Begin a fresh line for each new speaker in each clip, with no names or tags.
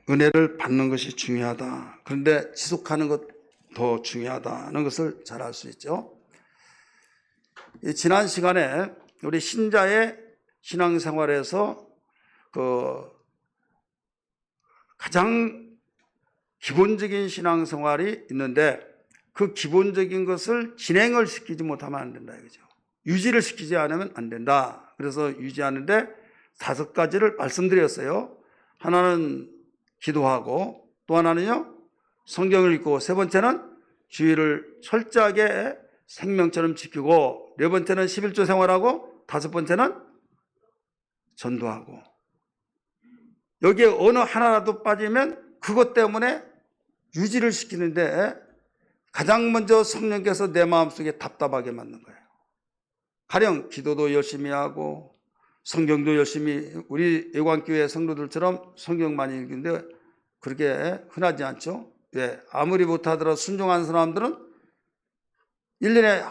은혜를 받는 것이 중요하다. 그런데 지속하는 것 더 중요하다는 것을 잘 알 수 있죠. 지난 시간에 우리 신자의 신앙생활에서 가장 기본적인 신앙생활이 있는데 그 기본적인 것을 진행을 시키지 못하면 안 된다 이거죠. 유지를 시키지 않으면 안 된다. 그래서 유지하는데 5가지를 말씀드렸어요. 하나는 기도하고, 또 하나는요 성경을 읽고, 세 번째는 주의를 철저하게 생명처럼 지키고, 네 번째는 11조 생활하고, 5번째는 전도하고. 여기에 어느 하나라도 빠지면 그것 때문에 유지를 시키는데 가장 먼저 성령께서 내 마음속에 답답하게 만든 거예요. 가령 기도도 열심히 하고 성경도 열심히, 우리 예관교회 성도들처럼 성경 많이 읽는데 그렇게 흔하지 않죠. 왜? 아무리 못하더라도 순종하는 사람들은 1년에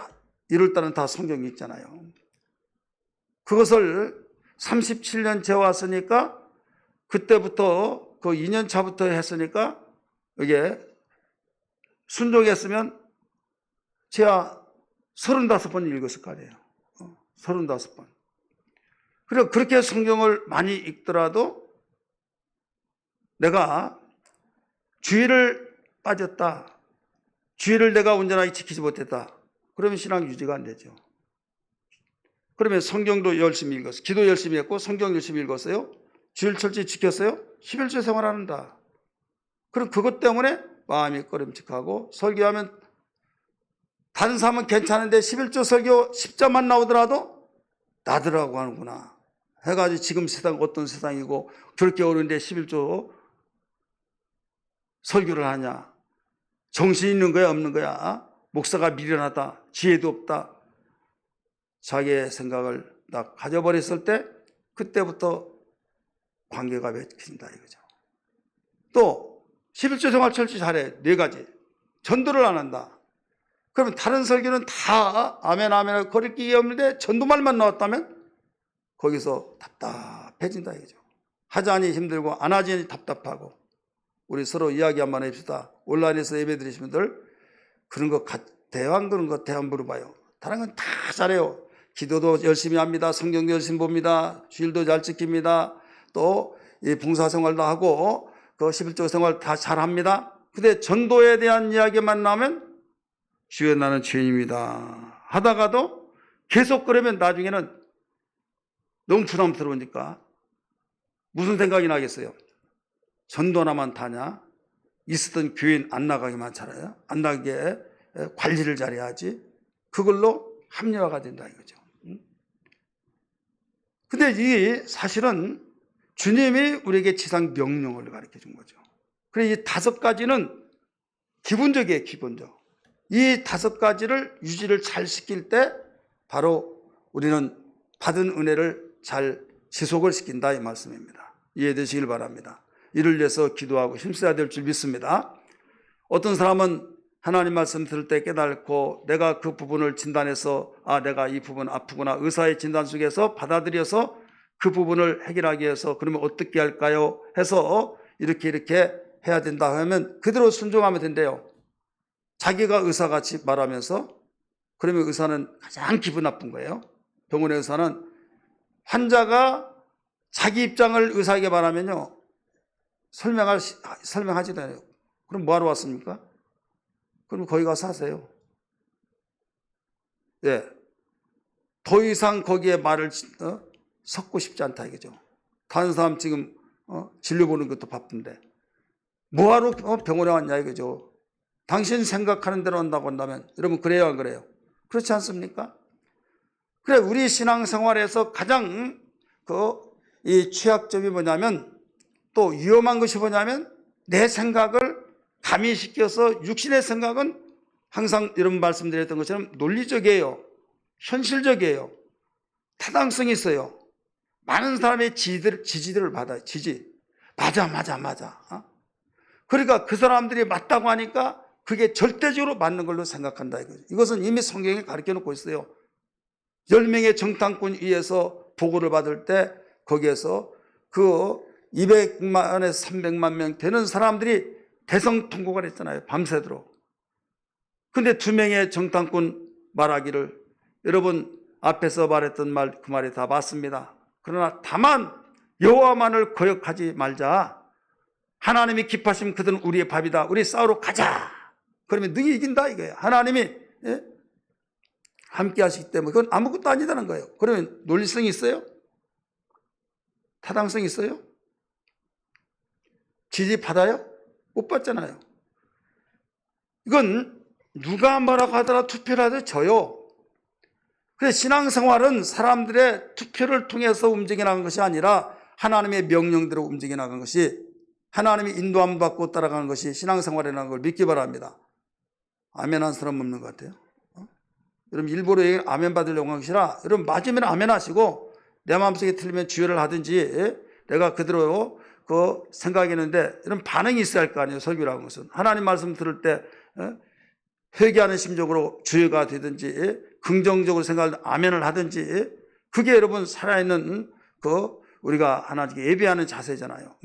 1월달은 다 성경이 있잖아요. 그것을 37년 재왔으니까 그때부터 그 2년 차부터 했으니까 이게 순종했으면 제가 35번 읽었을 거 아니에요. 35번. 그리고 그렇게 성경을 많이 읽더라도 내가 주의를 빠졌다, 주의를 내가 온전하게 지키지 못했다, 그러면 신앙 유지가 안 되죠. 그러면 성경도 열심히 읽었어요. 기도 열심히 했고 성경 열심히 읽었어요. 주의를 철저히 지켰어요. 11조 생활한다. 그럼 그것 때문에 마음이 꺼림칙하고, 설교하면 다른 사람은 괜찮은데 11조 설교 10자만 나오더라도 나더라고 하는구나 해가지고 지금 세상 어떤 세상이고 그렇게 어려운데 11조 설교를 하냐, 정신 있는 거야 없는 거야, 목사가 미련하다, 지혜도 없다, 자기의 생각을 딱 가져버렸을 때 그때부터 관계가 맺힌다 이거죠. 또 11조 생활 철저히 잘해. 4가지. 전도를 안 한다. 그러면 다른 설교는 다 아멘 아멘 거릴 게 없는데 전도말만 나왔다면 거기서 답답해진다 이거죠. 하자니 힘들고 안 하자니 답답하고. 우리 서로 이야기 한번 해봅시다. 온라인에서 예배 드리시는 분들 그런 거 대화한 그런 거 대화 물어봐요. 다른 건 다 잘해요. 기도도 열심히 합니다. 성경도 열심히 봅니다. 주일도 잘 지킵니다. 또 이 봉사생활도 하고 그 11조 생활 다 잘합니다. 근데 전도에 대한 이야기만 나오면 주여 나는 죄인입니다 하다가도 계속 그러면 나중에는 너무 부담스러우니까 무슨 생각이 나겠어요? 전도나만 다냐? 있었던 교인 안 나가기만 잘해요? 안 나가게 관리를 잘해야지. 그걸로 합리화가 된다 이거죠. 근데 이 사실은 주님이 우리에게 지상 명령을 가르쳐 준 거죠. 그래서 이 5가지는 기본적이에요, 기본적. 이 5가지를 유지를 잘 시킬 때 바로 우리는 받은 은혜를 잘 지속을 시킨다 이 말씀입니다. 이해되시길 바랍니다. 이를 위해서 기도하고 힘써야 될 줄 믿습니다. 어떤 사람은 하나님 말씀 들을 때 깨닫고 내가 그 부분을 진단해서 내가 이 부분 아프구나, 의사의 진단 속에서 받아들여서 그 부분을 해결하기 위해서 그러면 어떻게 할까요? 해서 이렇게 해야 된다 하면 그대로 순종하면 된대요. 자기가 의사같이 말하면서. 그러면 의사는 가장 기분 나쁜 거예요. 병원의 의사는 환자가 자기 입장을 의사에게 말하면요 설명하지도 않아요. 그럼 뭐하러 왔습니까? 그럼 거기 가서 하세요. 예. 더 이상 거기에 말을 섞고 싶지 않다 이거죠. 다른 사람 지금 진료 보는 것도 바쁜데 뭐하러 병원에 왔냐 이거죠. 당신 생각하는 대로 한다고 한다면 여러분 그래요 안 그래요? 그렇지 않습니까? 그래, 우리 신앙생활에서 가장 이 취약점이 뭐냐면, 또 위험한 것이 뭐냐면 내 생각을 가미시켜서, 육신의 생각은 항상 여러분 말씀드렸던 것처럼 논리적이에요. 현실적이에요. 타당성이 있어요. 많은 사람의 지지들을 받아요. 지지. 맞아. 그러니까 그 사람들이 맞다고 하니까 그게 절대적으로 맞는 걸로 생각한다 이거죠. 이것은 이미 성경에 가르쳐 놓고 있어요. 10명의 정탐꾼 위에서 보고를 받을 때 거기에서 200만에서 300만 명 되는 사람들이 대성통곡을 했잖아요. 밤새도록. 근데 2명의 정탐꾼 말하기를, 여러분 앞에서 말했던 말, 그 말이 다 맞습니다. 그러나 다만 여호와만을 거역하지 말자. 하나님이 기뻐하시면 그들은 우리의 밥이다. 우리 싸우러 가자. 그러면 너희 이긴다 이거예요. 하나님이 함께 하시기 때문에 그건 아무것도 아니다는 거예요. 그러면 논리성이 있어요? 타당성이 있어요? 지지 받아요? 못 받잖아요. 이건 누가 뭐라고 하더라도 투표를 하도 져요. 그래서 신앙생활은 사람들의 투표를 통해서 움직여 나간 것이 아니라 하나님의 명령대로 움직여 나간 것이, 하나님이 인도함 받고 따라가는 것이 신앙생활이라는 걸 믿기 바랍니다. 아멘 한 사람 없는 것 같아요. 여러분 일부러 아멘 받으려고 하는 것이라, 여러분 맞으면 아멘 하시고 내 마음속에 틀리면 주여를 하든지, 내가 그대로 그 생각했는데 이런 반응이 있어야 할 거 아니에요. 설교라는 것은 하나님 말씀 들을 때 회개하는 심정으로 주여가 되든지 긍정적으로 생각할 아멘을 하든지, 그게 여러분 살아있는 그 우리가 하나님께 예배하는 자세잖아요.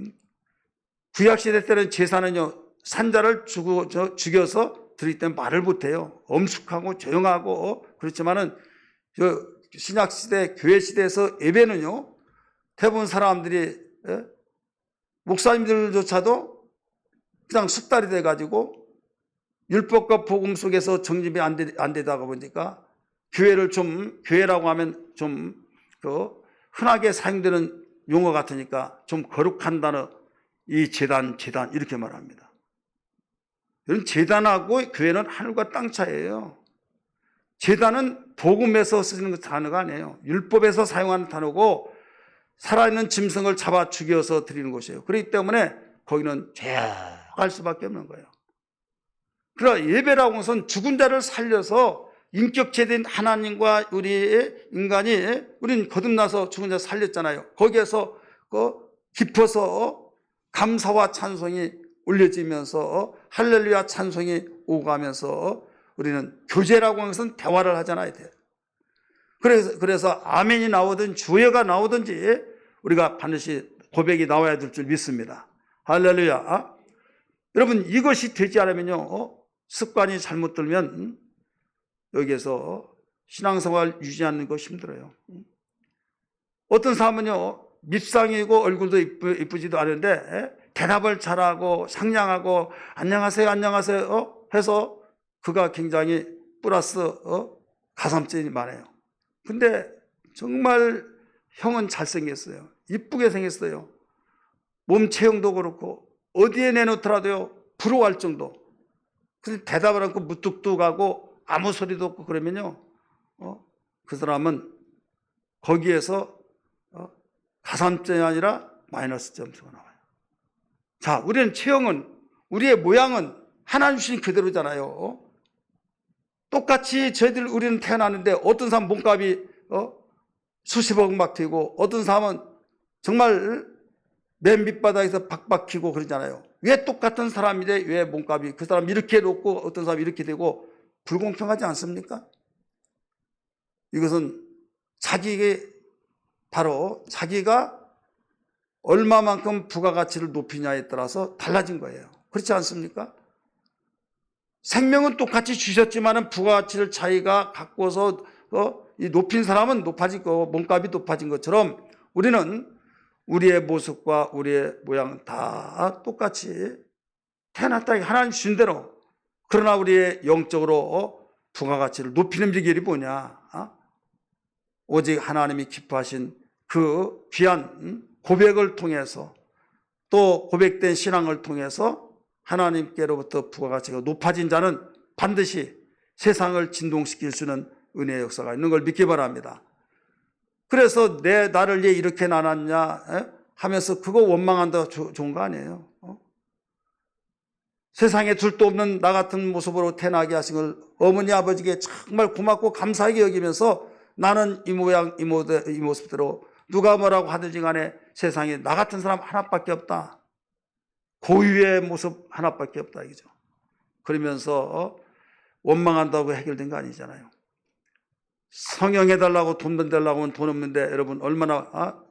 구약시대 때는 제사는요 산자를 죽여서 드릴 때 말을 못해요. 엄숙하고 조용하고 그렇지만은 신약시대 교회시대에서 예배는요 대부분 사람들이 목사님들조차도 그냥 숙달이 돼가지고 율법과 복음 속에서 정립이 안 되다가 보니까 교회라고 하면 좀 흔하게 사용되는 용어 같으니까 좀 거룩한 단어, 이 제단 이렇게 말합니다. 이런 제단하고 교회는 하늘과 땅 차이예요. 제단은 복음에서 쓰는 단어가 아니에요. 율법에서 사용하는 단어고 살아있는 짐승을 잡아 죽여서 드리는 것이에요. 그렇기 때문에 거기는 죄할 수밖에 없는 거예요. 그러나 예배라고 하는 것은 죽은 자를 살려서 인격체된 하나님과 우리의 인간이, 우리는 거듭나서 죽은 자 살렸잖아요. 거기에서 깊어서 감사와 찬송이 올려지면서 할렐루야 찬송이 오고 가면서 우리는 교제라고 하는 것은 대화를 하잖아요. 그래서 아멘이 나오든 주여가 나오든지 우리가 반드시 고백이 나와야 될 줄 믿습니다. 할렐루야. 여러분 이것이 되지 않으면요 습관이 잘못 들면 여기에서 신앙생활 유지하는 거 힘들어요. 어떤 사람은요 밉상이고 얼굴도 이쁘지도 않은데 대답을 잘하고 상냥하고 안녕하세요 해서 그가 굉장히 플러스 가산점이 많아요. 근데 정말 형은 잘생겼어요. 이쁘게 생겼어요. 몸 체형도 그렇고 어디에 내놓더라도요 부러워할 정도. 근데 대답을 않고 무뚝뚝하고 아무 소리도 없고 그러면요 그 사람은 거기에서 가산점이 아니라 마이너스 점수가 나와요. 자, 우리는 체형은, 우리의 모양은 하나님 주신 그대로잖아요. 똑같이 우리는 태어났는데 어떤 사람은 몸값이 수십억 막 되고 어떤 사람은 정말 맨 밑바닥에서 박박히고 그러잖아요. 왜 똑같은 사람인데 왜 몸값이 그 사람 이렇게 높고 어떤 사람이 이렇게 되고 불공평하지 않습니까? 이것은 자기가 얼마만큼 부가가치를 높이냐에 따라서 달라진 거예요. 그렇지 않습니까? 생명은 똑같이 주셨지만 부가가치를 자기가 갖고서 높인 사람은 높아지고 몸값이 높아진 것처럼 우리는 우리의 모습과 우리의 모양 다 똑같이 태어났다 하나님 주신 대로. 그러나 우리의 영적으로 부가가치를 높이는 비결이 뭐냐? 오직 하나님이 기뻐하신 그 귀한 고백을 통해서 또 고백된 신앙을 통해서 하나님께로부터 부가가치가 높아진 자는 반드시 세상을 진동시킬 수 있는 은혜의 역사가 있는 걸 믿기 바랍니다. 그래서 나를 얘 이렇게 나눴냐 하면서 그거 원망한다고 좋은 거 아니에요. 세상에 둘도 없는 나 같은 모습으로 태어나게 하신 걸 어머니 아버지께 정말 고맙고 감사하게 여기면서 나는 이 모양 이 모습대로 누가 뭐라고 하든지 간에 세상에 나 같은 사람 하나밖에 없다. 고유의 모습 하나밖에 없다 이거죠. 그러면서 원망한다고 해결된 거 아니잖아요. 성형해달라고 돈 달라고 하면 돈 없는데 여러분 얼마나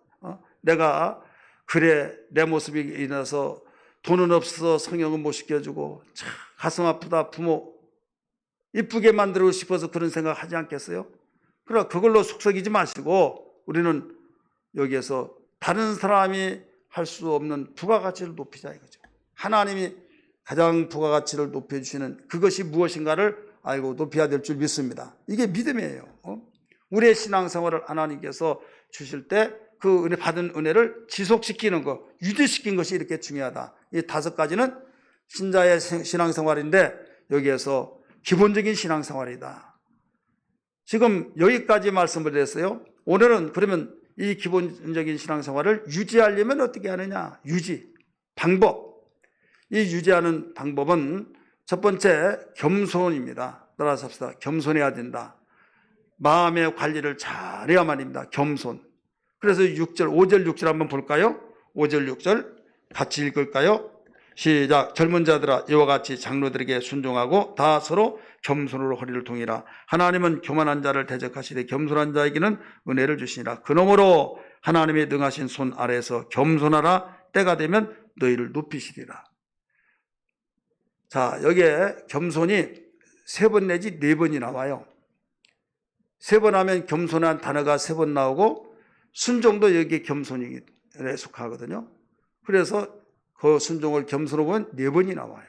내가 그래 내 모습이 인해서 돈은 없어서 성형은 못 시켜주고 참 가슴 아프다. 부모 이쁘게 만들고 싶어서 그런 생각 하지 않겠어요? 그러나 그걸로 속썩이지 마시고 우리는 여기에서 다른 사람이 할 수 없는 부가가치를 높이자 이거죠. 하나님이 가장 부가가치를 높여주시는 그것이 무엇인가를 알고 높여야 될 줄 믿습니다. 이게 믿음이에요. 우리의 신앙생활을 하나님께서 주실 때 그 은혜 받은 은혜를 지속시키는 것, 유지시키는 것이 이렇게 중요하다. 이 5가지는 신자의 신앙생활인데 여기에서 기본적인 신앙생활이다. 지금 여기까지 말씀을 드렸어요. 오늘은 그러면 이 기본적인 신앙생활을 유지하려면 어떻게 하느냐? 유지, 방법. 이 유지하는 방법은 첫 번째 겸손입니다. 따라서 합시다. 겸손해야 된다. 마음의 관리를 잘해야만입니다. 겸손. 그래서 6절, 5절, 6절 한번 볼까요? 5절, 6절 같이 읽을까요? 시작. 젊은 자들아 이와 같이 장로들에게 순종하고 다 서로 겸손으로 허리를 동이라. 하나님은 교만한 자를 대적하시되 겸손한 자에게는 은혜를 주시니라. 그러므로 하나님의 능하신 손 아래에서 겸손하라. 때가 되면 너희를 높이시리라. 자, 여기에 겸손이 3번 내지 4번이 나와요. 3번 하면 겸손한 단어가 3번 나오고 순종도 여기에 겸손에 속하거든요. 그래서 그 순종을 겸손으로 보면 4번이 나와요.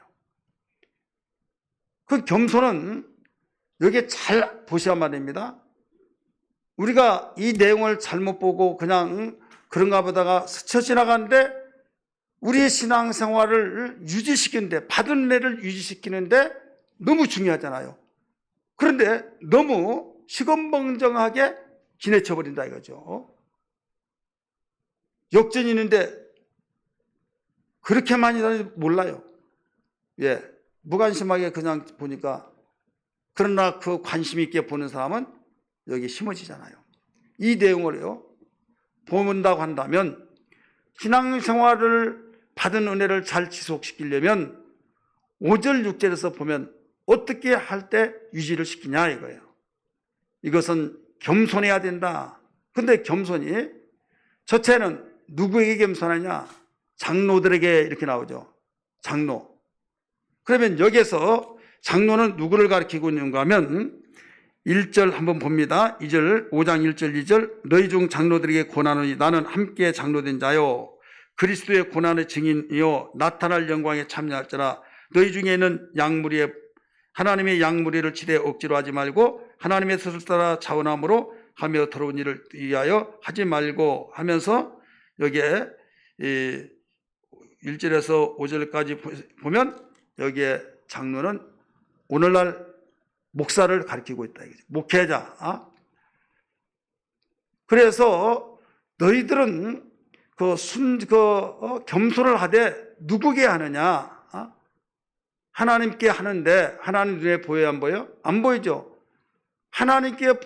그 겸손은 여기에 잘 보셔야만 됩니다. 우리가 이 내용을 잘못 보고 그냥 그런가 보다가 스쳐 지나가는데 우리의 신앙생활을 유지시키는데, 받은 은혜를 유지시키는데 너무 중요하잖아요. 그런데 너무 시건방정하게 지내쳐버린다 이거죠. 역전이 있는데 그렇게 많이 다니는지 몰라요. 예, 무관심하게 그냥 보니까. 그러나 그 관심 있게 보는 사람은 여기 심어지잖아요. 이 내용을요 본다고 한다면 신앙생활을 받은 은혜를 잘 지속시키려면 5절 6절에서 보면 어떻게 할 때 유지를 시키냐 이거예요. 이것은 겸손해야 된다. 근데 겸손이 첫째는 누구에게 겸손하냐? 장로들에게 이렇게 나오죠. 장로. 그러면 여기서 장로는 누구를 가리키고 있는가 하면 1절 한번 봅니다. 2절, 5장 1절 2절 너희 중 장로들에게 권하노니 나는 함께 장로된 자요 그리스도의 고난의 증인이요 나타날 영광에 참여할지라. 너희 중에는 양무리에 하나님의 양무리를 지대 억지로 하지 말고 하나님의 뜻을 따라 자원함으로 하며 더러운 일을 위하여 하지 말고 하면서 여기에 1절에서 5절까지 보면 여기에 장로는 오늘날 목사를 가리키고 있다. 목회자. 그래서 너희들은 겸손을 하되 누구에게 하느냐? 하나님께 하는데 하나님 눈에 보여야 안 보여요? 안 보이죠. 하나님이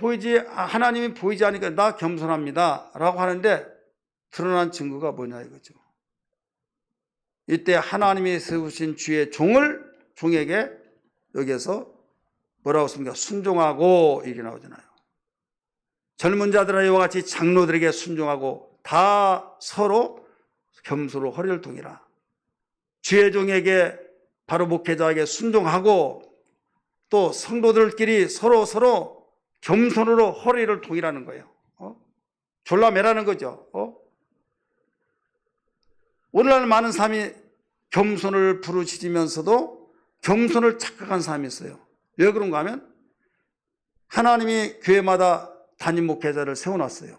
보이지 않으니까 나 겸손합니다 라고 하는데 드러난 증거가 뭐냐 이거죠. 이때 하나님이 세우신 주의 종에게 여기에서 뭐라고 씁니까? 순종하고 이렇게 나오잖아요. 젊은 자들아 이와 같이 장로들에게 순종하고 다 서로 겸손으로 허리를 동이라. 주의 종에게 바로 목회자에게 순종하고 또 성도들끼리 서로 겸손으로 허리를 동이라는 거예요. 졸라매라는 거죠. 오늘날 많은 사람이 겸손을 부르짖으면서도 겸손을 착각한 사람이 있어요. 왜 그런가 하면 하나님이 교회마다 담임 목회자를 세워놨어요.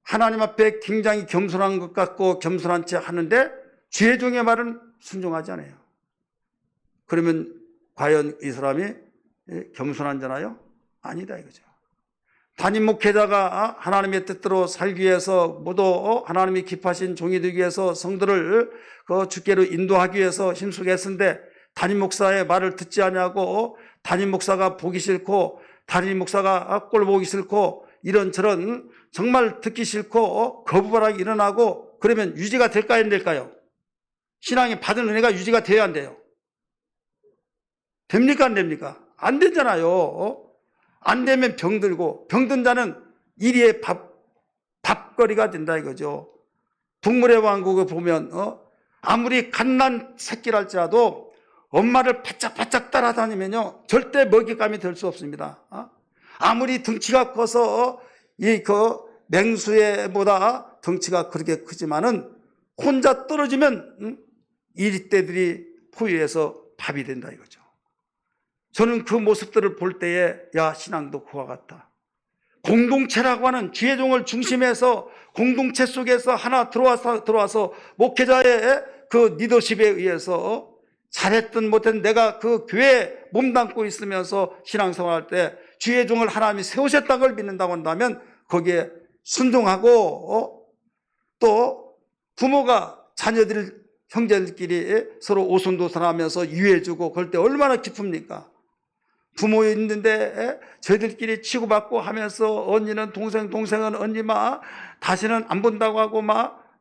하나님 앞에 굉장히 겸손한 것 같고 겸손한 채 하는데 주의 종의 말은 순종하지 않아요. 그러면 과연 이 사람이 겸손한 자나요? 아니다 이거죠. 담임 목회자가 하나님의 뜻대로 살기 위해서 모두 하나님이 기뻐하신 종이 되기 위해서 성도를 주께로 인도하기 위해서 힘쓰게 했는데 담임 목사의 말을 듣지 않냐고 담임 목사가 보기 싫고 담임 목사가 꼴 보기 싫고 이런저런 정말 듣기 싫고 거부반항이 일어나고 그러면 유지가 될까요 안 될까요? 신앙이 받은 은혜가 유지가 돼야 안 돼요? 됩니까 안 됩니까? 안 되잖아요. 안 되면 병들고 병든 자는 일의 밥거리가 된다 이거죠. 동물의 왕국을 보면 아무리 갓난 새끼랄지라도 엄마를 바짝바짝 따라다니면요 절대 먹잇감이 될 수 없습니다. 아무리 덩치가 커서 그 맹수에보다 덩치가 그렇게 크지만은 혼자 떨어지면 이리떼들이 포위해서 밥이 된다 이거죠. 저는 그 모습들을 볼 때에 야, 신앙도 그와 같다. 공동체라고 하는 지혜종을 중심해서 공동체 속에서 하나 들어와서 목회자의 그 리더십에 의해서 잘했든 못했든 내가 그 교회에 몸담고 있으면서 신앙생활할 때 지혜종을 하나님이 세우셨다는 걸 믿는다고 한다면 거기에 순종하고 또 부모가 자녀들 형제들끼리 서로 오손도손하면서 유해주고 그럴 때 얼마나 기쁩니까? 부모 있는데 저희들끼리 치고받고 하면서 언니는 동생은 언니 다시는 안 본다고 하고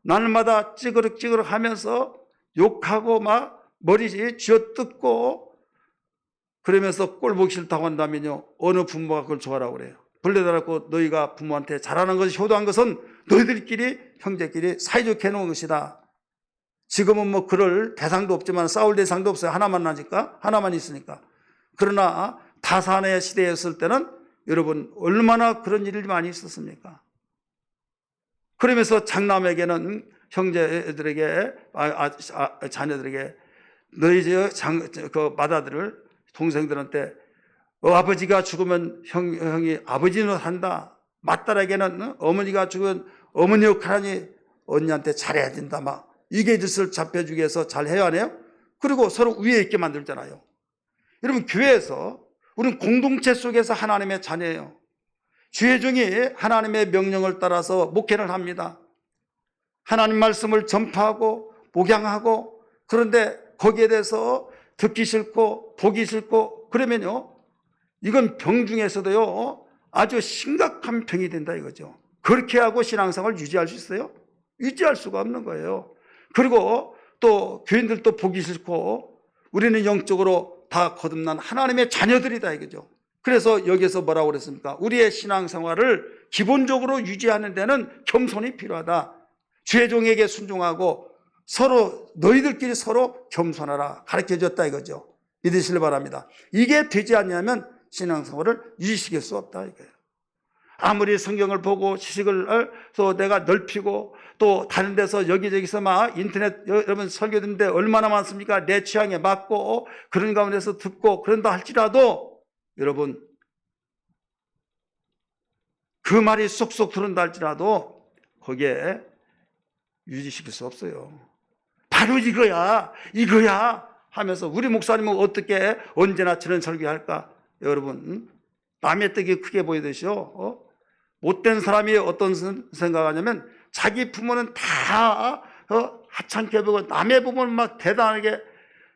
날마다 찌그럭 하면서 욕하고 머리 쥐어뜯고 그러면서 꼴 보기 싫다고 한다면요 어느 부모가 그걸 좋아하라고 그래요? 벌레달았고 너희가 부모한테 잘하는 것이 효도한 것은 너희들끼리 형제끼리 사이좋게 해놓은 것이다. 지금은 그럴 대상도 없지만 싸울 대상도 없어요. 하나만 나니까 하나만 있으니까. 그러나 다산의 시대였을 때는 여러분 얼마나 그런 일이 많이 있었습니까? 그러면서 장남에게는 형제들에게 자녀들에게 너희 그 맏아들을 동생들한테 아버지가 죽으면 형이 아버지 노릇한다. 맏딸에게는 어머니가 죽으면 어머니 역할하니 언니한테 잘해야 된다. 이게 짓을 잡혀주기 위해서 잘 해야 하네요. 그리고 서로 위에 있게 만들잖아요. 여러분 교회에서 우리는 공동체 속에서 하나님의 자녀예요. 지혜종이 하나님의 명령을 따라서 목회를 합니다. 하나님 말씀을 전파하고 목양하고 그런데 거기에 대해서 듣기 싫고 보기 싫고 그러면요 이건 병 중에서도요 아주 심각한 병이 된다 이거죠. 그렇게 하고 신앙생활을 유지할 수 있어요? 유지할 수가 없는 거예요. 그리고 또 교인들도 보기 싫고 우리는 영적으로 다 거듭난 하나님의 자녀들이다 이거죠. 그래서 여기서 뭐라고 그랬습니까? 우리의 신앙생활을 기본적으로 유지하는 데는 겸손이 필요하다. 지혜종에게 순종하고 서로 너희들끼리 서로 겸손하라 가르쳐줬다 이거죠. 믿으시길 바랍니다. 이게 되지 않냐면 신앙생활을 유지시킬 수 없다 이거예요. 아무리 성경을 보고 지식을 또 내가 넓히고 또 다른 데서 여기저기서 인터넷 여러분 설교 듣는데 얼마나 많습니까? 내 취향에 맞고 그런 가운데서 듣고 그런다 할지라도 여러분 그 말이 쏙쏙 들은다 할지라도 거기에 유지시킬 수 없어요. 바로 이거야 하면서 우리 목사님은 어떻게 언제나 저런 설교할까? 여러분 남의 떡이 크게 보이듯이요. 못된 사람이 어떤 생각하냐면 자기 부모는 다 하찮게 보이고 남의 부모는 대단하게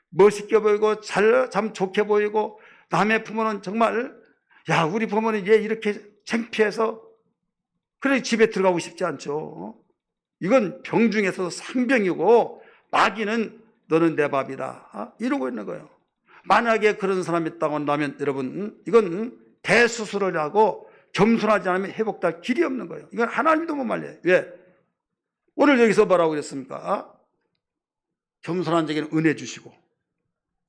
멋있게 보이고 참 좋게 보이고 남의 부모는 정말 야 우리 부모는 얘 이렇게 창피해서 그래 집에 들어가고 싶지 않죠. 이건 병 중에서도 상병이고 마귀는 너는 내 밥이다 이러고 있는 거예요. 만약에 그런 사람이 있다고 한다면 여러분 이건 대수술을 하고 겸손하지 않으면 회복될 길이 없는 거예요. 이건 하나님도 못 말려요. 왜? 오늘 여기서 뭐라고 그랬습니까? 겸손한 자에게는 은혜 주시고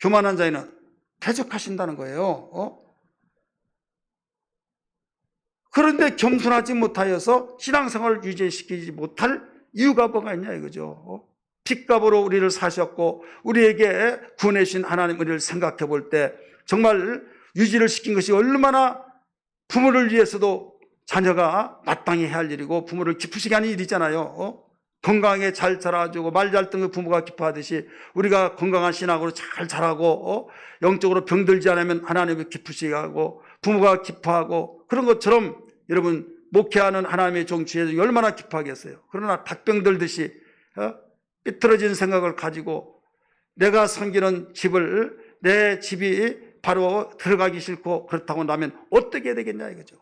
교만한 자에는 대적하신다는 거예요. 그런데 겸손하지 못하여서 신앙생활을 유지시키지 못할 이유가 뭐가 있냐 이거죠. 핏값으로 우리를 사셨고 우리에게 구원해주신 하나님 은혜를 생각해 볼 때 정말 유지를 시킨 것이 얼마나 부모를 위해서도 자녀가 마땅히 해야 할 일이고 부모를 기쁘시게 하는 일이잖아요. 건강하게 잘 자라주고 말 잘 듣는 부모가 기뻐하듯이 우리가 건강한 신앙으로 잘 자라고 영적으로 병들지 않으면 하나님을 기쁘시게 하고 부모가 기뻐하고 그런 것처럼 여러분 목회하는 하나님의 종 지혜종이 얼마나 기뻐하겠어요. 그러나 닭병 들듯이 삐뚤어진 생각을 가지고 내가 섬기는 집을 내 집이 바로 들어가기 싫고 그렇다고 한다면 어떻게 되겠냐 이거죠.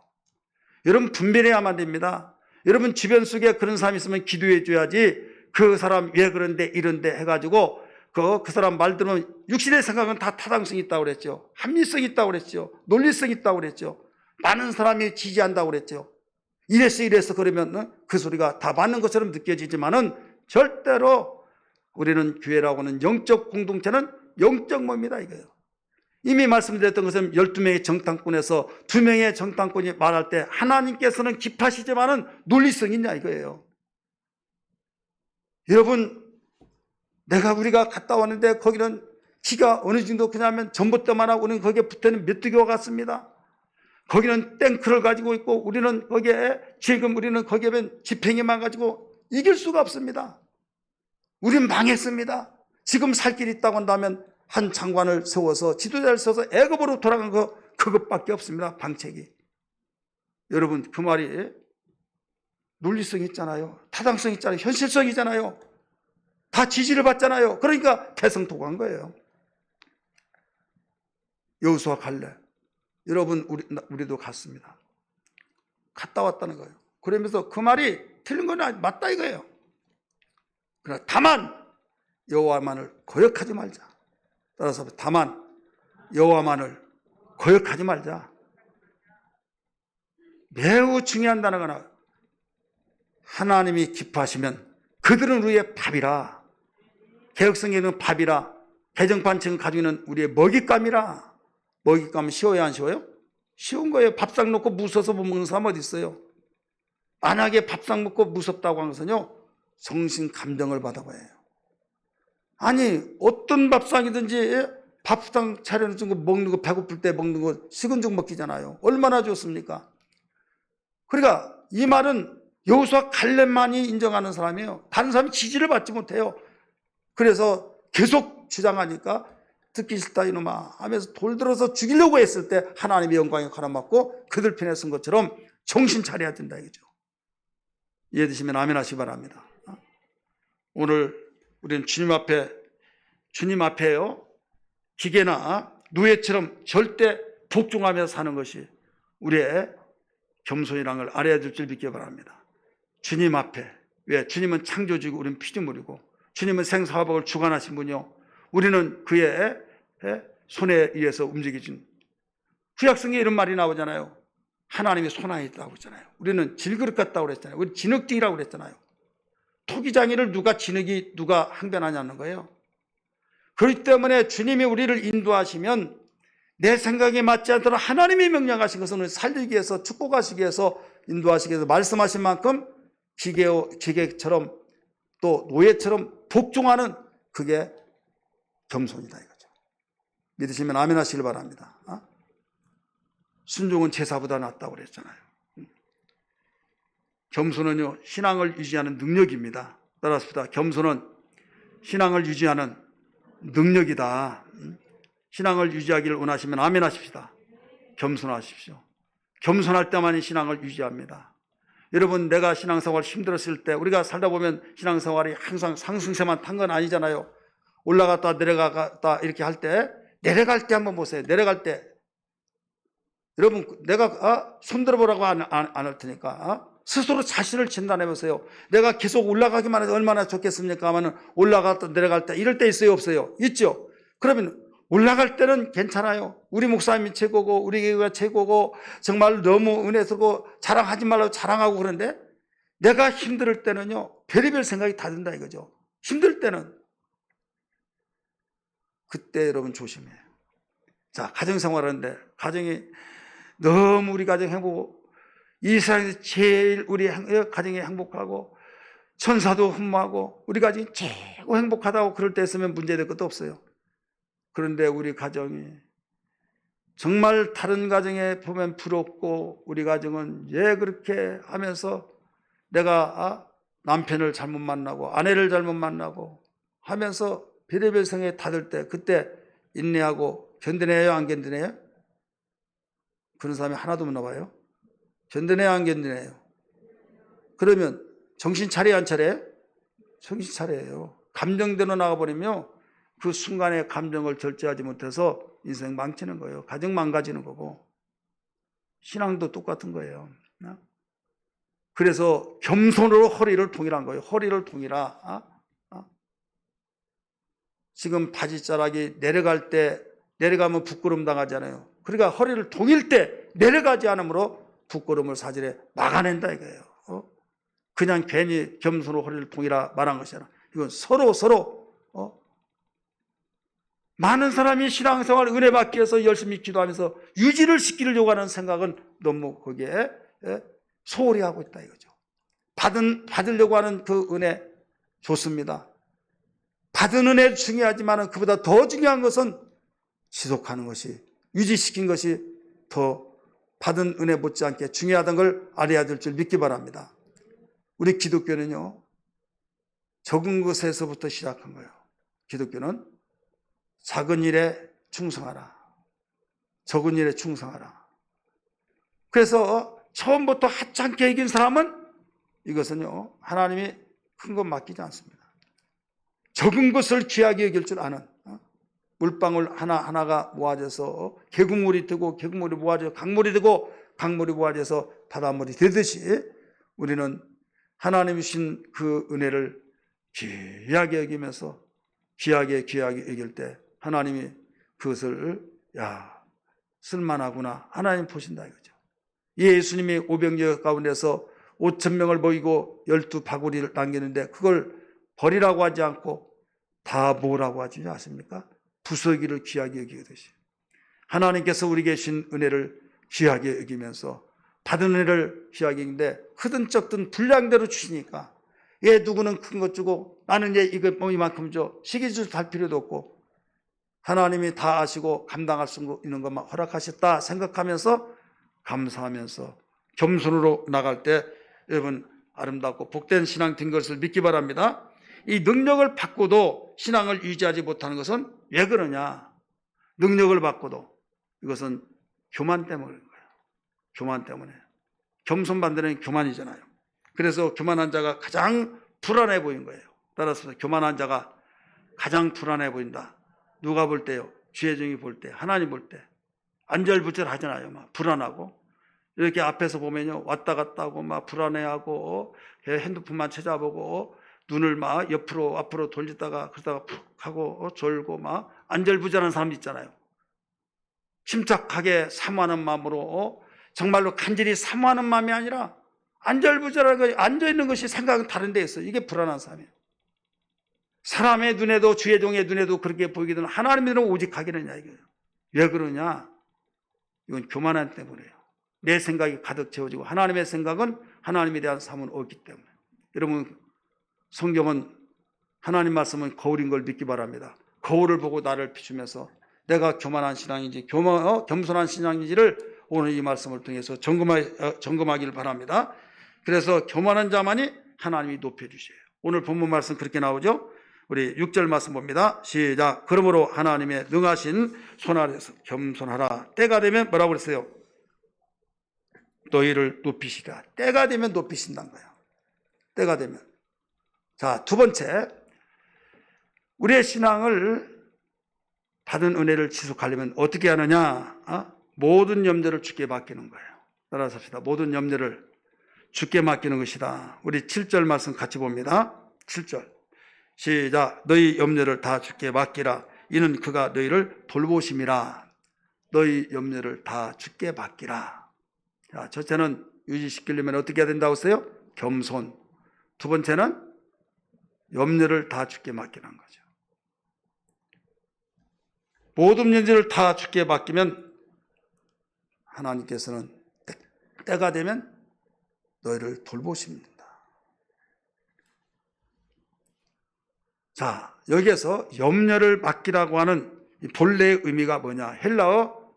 여러분 분별해야만 됩니다. 여러분 주변 속에 그런 사람이 있으면 기도해 줘야지 그 사람 왜 그런데 이런데 해가지고 그 사람 말 들으면 육신의 생각은 다 타당성이 있다고 그랬죠. 합리성이 있다고 그랬죠. 논리성이 있다고 그랬죠. 많은 사람이 지지한다고 그랬죠. 이랬어 그러면 그 소리가 다 맞는 것처럼 느껴지지만은 절대로 우리는 교회라고 하는 영적 공동체는 영적 몸이다 이거예요. 이미 말씀드렸던 것은 12명의 정탐꾼에서 2명의 정탐꾼이 말할 때 하나님께서는 기뻐하시지만은 논리성이 있냐 이거예요. 여러분, 우리가 갔다 왔는데 거기는 키가 어느 정도 그냐면 전봇대만 하고 우리는 거기에 붙어있는 메뚜기와 같습니다. 거기는 탱크를 가지고 있고 우리는 거기에 지팽이만 가지고 이길 수가 없습니다. 우리는 망했습니다. 지금 살 길이 있다고 한다면 한 장관을 세워서 지도자를 세워서 애굽으로 돌아간 그것밖에 없습니다. 방책이. 여러분, 그 말이 논리성이 있잖아요. 타당성이 있잖아요. 현실성이잖아요. 다 지지를 받잖아요. 그러니까 대성통한 거예요. 여호수아 갈렙. 여러분, 우리도 갔습니다. 갔다 왔다는 거예요. 그러면서 그 말이 틀린 건 맞다 이거예요. 그러나 다만 여호와만을 거역하지 말자. 따라서 다만 여호와만을 거역하지 말자. 매우 중요한 단어가 나와요. 하나님이 기뻐하시면 그들은 우리의 밥이라. 개혁성경은 밥이라. 개정판책은 가지고 있는 우리의 먹잇감이라. 먹잇감은 쉬워야 안 쉬워요? 쉬운 거예요. 밥상 놓고 무서워서 못 먹는 사람 어디 있어요? 만약에 밥상 먹고 무섭다고 하는 것은요, 정신 감정을 받아봐야 해요. 아니, 어떤 밥상이든지 밥상 차려놓은 거 먹는 거, 배고플 때 먹는 거 식은 죽 먹기잖아요. 얼마나 좋습니까? 그러니까 이 말은 여호수아 갈렙만이 인정하는 사람이에요. 다른 사람이 지지를 받지 못해요. 그래서 계속 주장하니까 듣기 싫다 이놈아 하면서 돌 들어서 죽이려고 했을 때 하나님의 영광에 가라맞고 그들 편에 쓴 것처럼 정신 차려야 된다 이거죠. 이해되시면 아멘 하시기 바랍니다. 오늘 우리는 주님 앞에요, 기계나 노예처럼 절대 복종하며 사는 것이 우리의 겸손이라는 걸 알아야 될 줄 믿기 바랍니다. 주님 앞에, 왜? 주님은 창조주이고 우리는 피조물이고 주님은 생사화복을 주관하신 분이요, 우리는 그의 손에 의해서 움직이진. 구약성경에 이런 말이 나오잖아요. 하나님의 손 안에 있다고 했잖아요. 우리는 질그릇 같다고 그랬잖아요. 우리 진흙등이라고 그랬잖아요. 토기장이를 누가 항변하냐는 거예요. 그렇기 때문에 주님이 우리를 인도하시면 내 생각에 맞지 않도록 하나님이 명령하신 것은 우리 살리기 위해서, 축복하시기 위해서, 인도하시기 위해서 말씀하신 만큼 기계처럼 또 노예처럼 복종하는 그게 겸손이다 이거죠. 믿으시면 아멘 하시길 바랍니다. 순종은 제사보다 낫다고 그랬잖아요. 겸손은요, 신앙을 유지하는 능력입니다. 따라서 겸손은 신앙을 유지하는 능력이다. 신앙을 유지하기를 원하시면 아멘 하십시다. 겸손하십시오. 겸손할 때만이 신앙을 유지합니다. 여러분, 내가 신앙생활 힘들었을 때, 우리가 살다 보면 신앙생활이 항상 상승세만 탄 건 아니잖아요. 올라갔다 내려갔다 이렇게 할 때, 내려갈 때 한번 보세요. 내려갈 때 여러분, 내가 손 들어보라고 안 할 테니까 스스로 자신을 진단해 보세요. 내가 계속 올라가기만 해도 얼마나 좋겠습니까? 하면 올라갔다 내려갈 때 이럴 때 있어요, 없어요? 있죠. 그러면 올라갈 때는 괜찮아요. 우리 목사님이 최고고 우리 교회가 최고고 정말 너무 은혜스럽고 자랑하지 말라고 자랑하고, 그런데 내가 힘들 때는요, 별의별 생각이 다 든다 이거죠. 힘들 때는. 그때 여러분 조심해요. 자, 가정생활하는데 가정이 너무 우리 가정 행복하고 이 세상에서 제일 우리 가정이 행복하고 천사도 흠모하고 우리 가정이 최고 행복하다고 그럴 때 있으면 문제될 것도 없어요. 그런데 우리 가정이 정말 다른 가정에 보면 부럽고 우리 가정은 왜 그렇게 하면서 내가 남편을 잘못 만나고 아내를 잘못 만나고 하면서 별의별 생각이 다들 때 그때 인내하고 견뎌내요, 안 견뎌내요? 그런 사람이 하나도 없나 봐요. 견뎌내요, 안 견뎌내요? 그러면 정신 차려요, 안 차려요? 정신 차려요. 감정대로 나가버리면 그 순간의 감정을 절제하지 못해서 인생 망치는 거예요. 가정 망가지는 거고 신앙도 똑같은 거예요. 그래서 겸손으로 허리를 동일한 거예요. 허리를 동일하. 지금 바지자락이 내려가면 부끄럼 당하잖아요. 그러니까 허리를 동일 때 내려가지 않으므로 부끄러움을 사전에 막아낸다 이거예요. 그냥 괜히 겸손으로 허리를 동이라 말한 것이 아니라 이건 서로 많은 사람이 신앙생활 은혜 받기 위해서 열심히 기도하면서 유지를 시키려고 하는 생각은 너무 거기에 소홀히 하고 있다 이거죠. 받으려고 하는 그 은혜 좋습니다. 받은 은혜 중요하지만 그보다 더 중요한 것은 지속하는 것이, 유지시킨 것이 더 받은 은혜 못지않게 중요하다는 걸 알아야 될 줄 믿기 바랍니다. 우리 기독교는요, 적은 것에서부터 시작한 거예요. 기독교는 작은 일에 충성하라. 적은 일에 충성하라. 그래서 처음부터 하찮게 이긴 사람은 이것은요, 하나님이 큰 것 맡기지 않습니다. 적은 것을 귀하게 여길 줄 아는, 물방울 하나하나가 모아져서 계곡물이 되고, 계곡물이 모아져서 강물이 되고, 강물이 모아져서 바닷물이 되듯이 우리는 하나님이 주신 그 은혜를 귀하게 여기면서 귀하게 여길 때 하나님이 그것을 쓸만하구나 하나님 보신다 이거죠. 예수님이 오병이어 가운데서 5,000명을 모이고 12바구리를 남기는데 그걸 버리라고 하지 않고 다 뭐라고 하지 않습니까? 부서기를 귀하게 여기듯이 하나님께서 우리에게 주신 은혜를 귀하게 여기면서 받은 은혜를 귀하게 여기는데 크든 적든 분량대로 주시니까 누구는 큰 것 주고 나는 이거 이만큼 줘 시기줄 할 필요도 없고 하나님이 다 아시고 감당할 수 있는 것만 허락하셨다 생각하면서 감사하면서 겸손으로 나갈 때 여러분 아름답고 복된 신앙 된 것을 믿기 바랍니다. 이 능력을 받고도 신앙을 유지하지 못하는 것은 왜 그러냐? 능력을 받고도 이것은 교만 때문인 거예요. 교만 때문에. 겸손 반대는 교만이잖아요. 그래서 교만한 자가 가장 불안해 보인 거예요. 따라서 교만한 자가 가장 불안해 보인다. 누가 볼 때요? 주의 볼 때, 하나님 볼 때. 안절부절하잖아요. 막 불안하고. 이렇게 앞에서 보면요. 왔다 갔다 하고 막 불안해하고 핸드폰만 찾아보고 눈을 막 옆으로 앞으로 돌리다가 그러다가 푹 하고 졸고 막 안절부절한 사람 있잖아요. 침착하게 사모하는 마음으로 정말로 간절히 사모하는 마음이 아니라 안절부절한 거 앉아있는 것이 생각은 다른 데 있어요. 이게 불안한 사람이에요. 사람의 눈에도 주의 종의 눈에도 그렇게 보이기는 하나님의 눈은 오직 하기느냐 이거예요. 왜 그러냐? 이건 교만한 때문에요. 내 생각이 가득 채워지고 하나님의 생각은 하나님에 대한 삶은 없기 때문에. 여러분 성경은 하나님 말씀은 거울인 걸 믿기 바랍니다. 거울을 보고 나를 비추면서 내가 교만한 신앙인지 겸손한 신앙인지를 오늘 이 말씀을 통해서 점검하기를 바랍니다. 그래서 교만한 자만이 하나님이 높여주셔요. 오늘 본문 말씀 그렇게 나오죠. 우리 6절 말씀 봅니다. 시작. 그러므로 하나님의 능하신 손 아래서 겸손하라. 때가 되면 뭐라고 그랬어요? 너희를 높이시라. 때가 되면 높이신다는 거예요. 때가 되면. 자, 두 번째, 우리의 신앙을 받은 은혜를 지속하려면 어떻게 하느냐? 모든 염려를 주께 맡기는 거예요. 따라서 합시다. 모든 염려를 주께 맡기는 것이다. 우리 7절 말씀 같이 봅니다. 7절 시작. 너희 염려를 다 주께 맡기라. 이는 그가 너희를 돌보심이라. 너희 염려를 다 주께 맡기라. 자, 첫째는 유지시키려면 어떻게 해야 된다고 했어요? 겸손. 두 번째는 염려를 다 주께 맡기는 거죠. 모든 염려를 다 주께 맡기면 하나님께서는 때가 되면 너희를 돌보십니다. 자, 여기에서 염려를 맡기라고 하는 이 본래의 의미가 뭐냐? 헬라어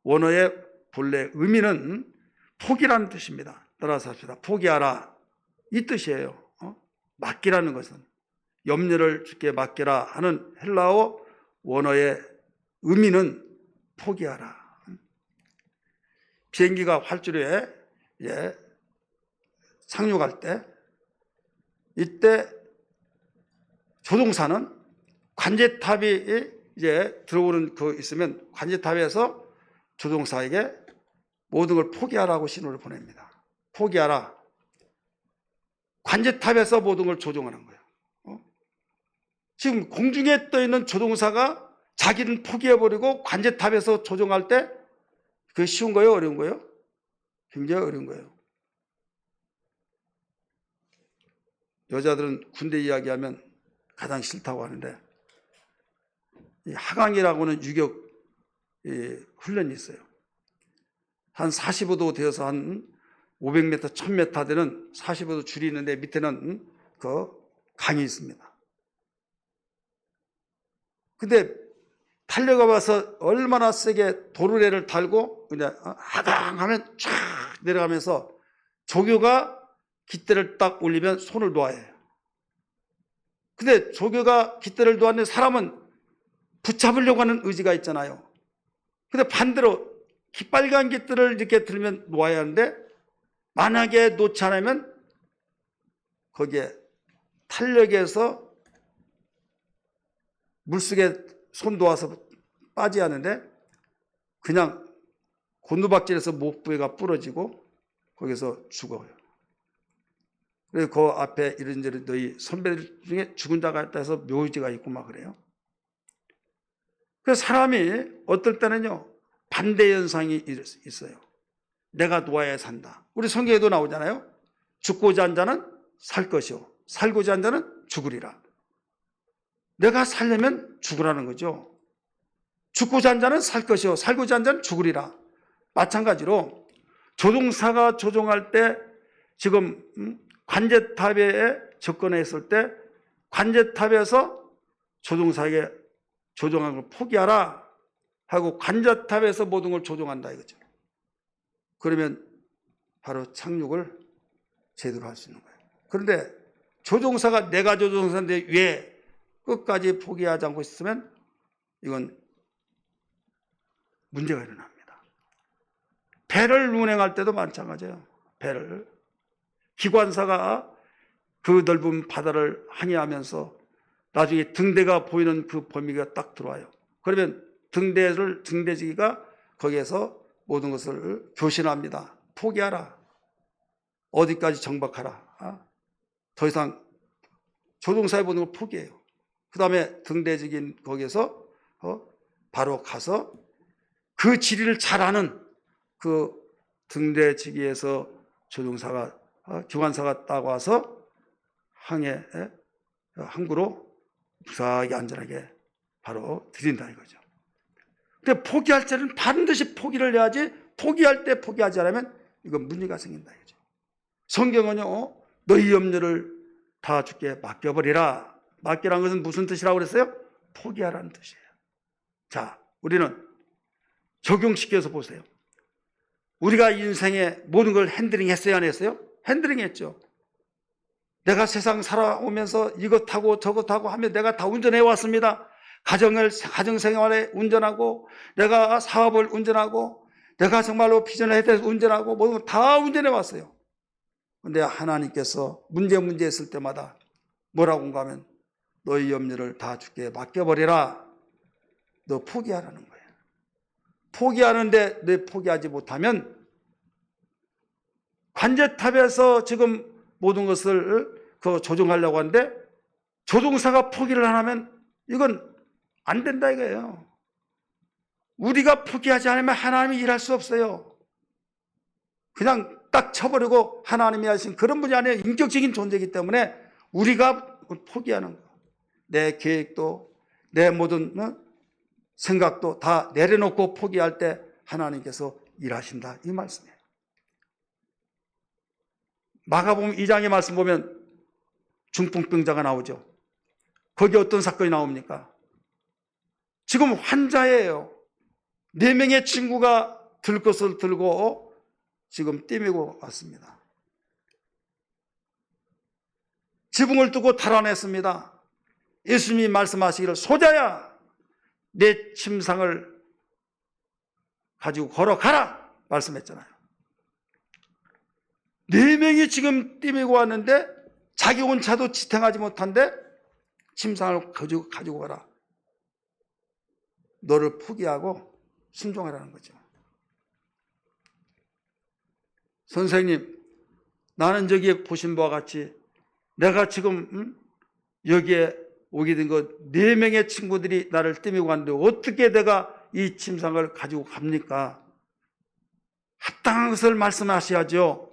원어의 본래 의미는 포기라는 뜻입니다. 따라서 합시다. 포기하라. 이 뜻이에요. 맡기라는 것은 염려를 주께 맡기라 하는 헬라어 원어의 의미는 포기하라. 비행기가 활주로에 착륙할 때 이때 조종사는 관제탑이 들어오는 거 있으면 관제탑에서 조종사에게 모든 걸 포기하라고 신호를 보냅니다. 포기하라. 관제탑에서 모든 걸 조종하는 거예요. 지금 공중에 떠 있는 조종사가 자기는 포기해버리고 관제탑에서 조종할 때 그게 쉬운 거예요? 어려운 거예요? 굉장히 어려운 거예요. 여자들은 군대 이야기하면 가장 싫다고 하는데, 이 하강이라고는 유격 훈련이 있어요. 한 45도 되어서 한 500m, 1000m 되는 45도 줄이 있는데 밑에는 그 강이 있습니다. 근데 달려가 봐서 얼마나 세게 도르래를 달고 그냥 하강하면 쫙 내려가면서 조교가 깃대를 딱 올리면 손을 놓아야 해요. 근데 조교가 깃대를 놓았는데 사람은 붙잡으려고 하는 의지가 있잖아요. 근데 반대로 빨간 깃대를 이렇게 들면 놓아야 하는데 만약에 놓지 않으면 거기에 탄력에서 물속에 손 놓아서 빠져야 하는데 그냥 곤두박질해서 목부위가 부러지고 거기서 죽어요. 그래서 그 앞에 이런저런 너희 선배들 중에 죽은 자가 있다 해서 묘지가 있고 막 그래요. 그래서 사람이 어떨 때는요 반대 현상이 있어요. 내가 놓아야 산다. 우리 성경에도 나오잖아요. 죽고자 한 자는 살 것이요 살고자 한 자는 죽으리라. 내가 살려면 죽으라는 거죠. 죽고자 한 자는 살 것이요 살고자 한 자는 죽으리라. 마찬가지로 조종사가 조종할 때 지금 관제탑에 접근했을 때 관제탑에서 조종사에게 조종하는 걸 포기하라 하고 관제탑에서 모든 걸 조종한다 이거죠. 그러면 바로 착륙을 제대로 할 수 있는 거예요. 그런데 조종사가 내가 조종사인데 왜 끝까지 포기하지 않고 있으면 이건 문제가 일어납니다. 배를 운행할 때도 마찬가지예요. 배를 기관사가 그 넓은 바다를 항해하면서 나중에 등대가 보이는 그 범위가 딱 들어와요. 그러면 등대지기가 거기에서 모든 것을 교신합니다. 포기하라. 어디까지 정박하라. 더 이상 조종사의 모든 걸 포기해요. 그 다음에 등대지기인 거기에서 바로 가서 그 지리를 잘 아는 그 등대지기에서 조종사가 기관사가 딱 와서 항구로 무사하게 안전하게 바로 들인다 이거죠. 근데 포기할 때는 반드시 포기를 해야지 포기할 때 포기하지 않으면 이건 문제가 생긴다 이거죠. 성경은요 너희 염려를 다 주께 맡겨버리라. 맡기라는 것은 무슨 뜻이라고 그랬어요? 포기하라는 뜻이에요. 자, 우리는 적용시켜서 보세요. 우리가 인생에 모든 걸 핸들링 했어요 안 했어요? 핸들링 했죠. 내가 세상 살아오면서 이것하고 저것하고 하면 내가 다 운전해 왔습니다. 가정생활에 운전하고 내가 사업을 운전하고 내가 정말로 비전을 해서 운전하고 모든 걸 다 운전해 왔어요. 그런데 하나님께서 문제 있을 때마다 뭐라고 하면 너희 염려를 다 주께 맡겨버리라. 너 포기하라는 거예요. 포기하는데 너 포기하지 못하면 관제탑에서 지금 모든 것을 조종하려고 하는데 조종사가 포기를 안 하면 이건 안 된다 이거예요. 우리가 포기하지 않으면 하나님이 일할 수 없어요. 그냥 딱 쳐버리고 하나님이 하신 그런 분이 아니에요. 인격적인 존재이기 때문에 우리가 포기하는 거. 내 계획도 내 모든 생각도 다 내려놓고 포기할 때 하나님께서 일하신다 이 말씀이에요. 마가복음 2장의 말씀 보면 중풍병자가 나오죠. 거기 어떤 사건이 나옵니까? 지금 환자예요. 4명의 친구가 들 것을 들고 지금 띠매고 왔습니다. 지붕을 뚫고 달아냈습니다. 예수님이 말씀하시기를 소자야 내 침상을 가지고 걸어가라 말씀했잖아요. 4명이 지금 띠매고 왔는데 자기 혼자도 지탱하지 못한데 침상을 가지고 가라. 너를 포기하고 순종하라는 거죠. 선생님, 나는 저기 보신 바와 같이 내가 지금 여기에 오게 된 것 4명의 친구들이 나를 떼매고 갔는데 어떻게 내가 이 침상을 가지고 갑니까? 합당한 것을 말씀하셔야죠.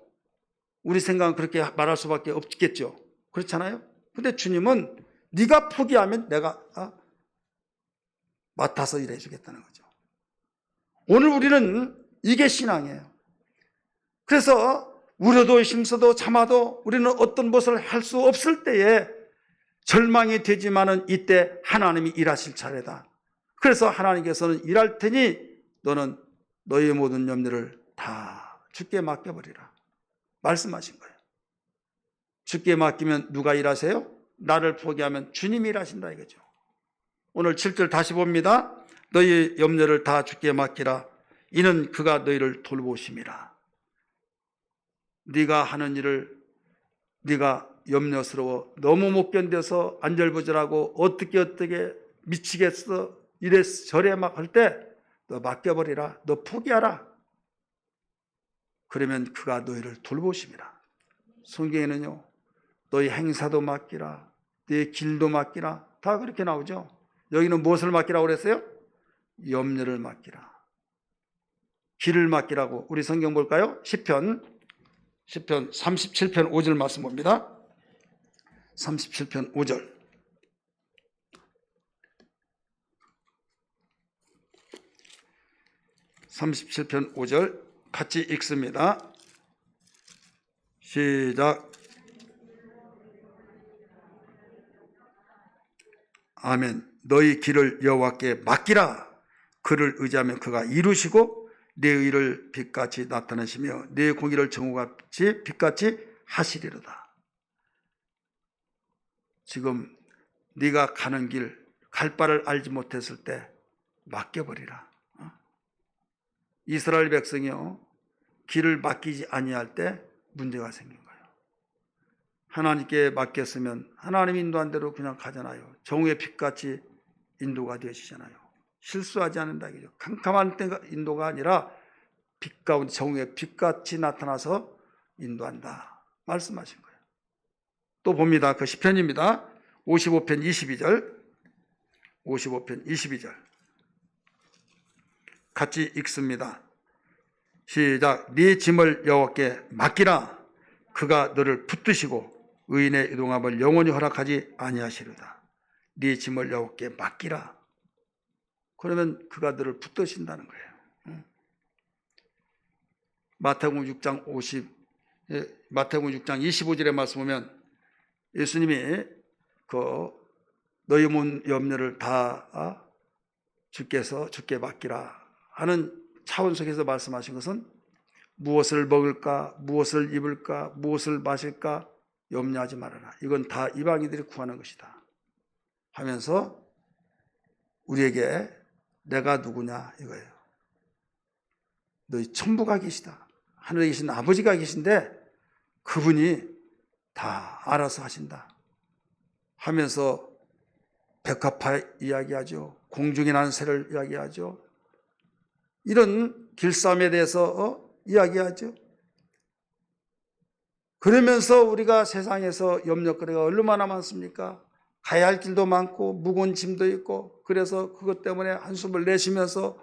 우리 생각은 그렇게 말할 수밖에 없겠죠. 그렇잖아요. 근데 주님은 네가 포기하면 내가 맡아서 일해 주겠다는 거죠. 오늘 우리는 이게 신앙이에요. 그래서 울어도 힘써도 참아도 우리는 어떤 것을 할 수 없을 때에 절망이 되지만은 이때 하나님이 일하실 차례다. 그래서 하나님께서는 일할 테니 너는 너의 모든 염려를 다 주께 맡겨버리라 말씀하신 거예요. 주께 맡기면 누가 일하세요? 나를 포기하면 주님이 일하신다 이거죠. 오늘 7절 다시 봅니다. 너희 염려를 다 주께 맡기라. 이는 그가 너희를 돌보심이라. 네가 하는 일을 네가 염려스러워 너무 못 견뎌서 안절부절하고 어떻게 미치겠어 이래 저래 막 할 때 너 맡겨버리라. 너 포기하라. 그러면 그가 너희를 돌보심이라. 성경에는요 너희 행사도 맡기라, 네 길도 맡기라 다 그렇게 나오죠. 여기는 무엇을 맡기라고 그랬어요? 염려를 맡기라, 길을 맡기라고. 우리 성경 볼까요? 시편 37편 5절 말씀 봅니다. 37편 5절. (37편 5절) 같이 읽습니다. 시작. 아멘. 너희 길을 여호와께 맡기라. 그를 의지하면 그가 이루시고 내 의를 빛같이 나타내시며 내 공의를 정오같이 빛같이 하시리로다. 지금 네가 가는 길, 갈 바를 알지 못했을 때 맡겨버리라. 이스라엘 백성이요 길을 맡기지 아니할 때 문제가 생긴 거예요. 하나님께 맡겼으면 하나님 인도한 대로 그냥 가잖아요. 정오의 빛같이 인도가 되시잖아요. 실수하지 않는다 이거죠. 캄캄한 때가 인도가 아니라 빛 가운데 정오의 빛같이 나타나서 인도한다 말씀하신 거예요. 또 봅니다. 그 시편입니다. 55편 22절. 55편 22절 같이 읽습니다. 시작. 네 짐을 여호와께 맡기라. 그가 너를 붙드시고 의인의 이동함을 영원히 허락하지 아니하시리로다. 네 짐을 여호와께 맡기라. 그러면 그가 너를 붙드신다는 거예요. 마태복음 6장 25절의 말씀 보면 예수님이 너희 염려를 다 주께서 주께 맡기라 하는 차원 속에서 말씀하신 것은 무엇을 먹을까, 무엇을 입을까, 무엇을 마실까 염려하지 말아라. 이건 다 이방인들이 구하는 것이다 하면서 우리에게 내가 누구냐 이거예요. 너희 천부가 계시다. 하늘에 계신 아버지가 계신데 그분이 다 알아서 하신다 하면서 백합화 이야기하죠. 공중에 나는 새를 이야기하죠. 이런 길싸움에 대해서 이야기하죠. 그러면서 우리가 세상에서 염려거리가 얼마나 많습니까? 가야 할 길도 많고 무거운 짐도 있고 그래서 그것 때문에 한숨을 내쉬면서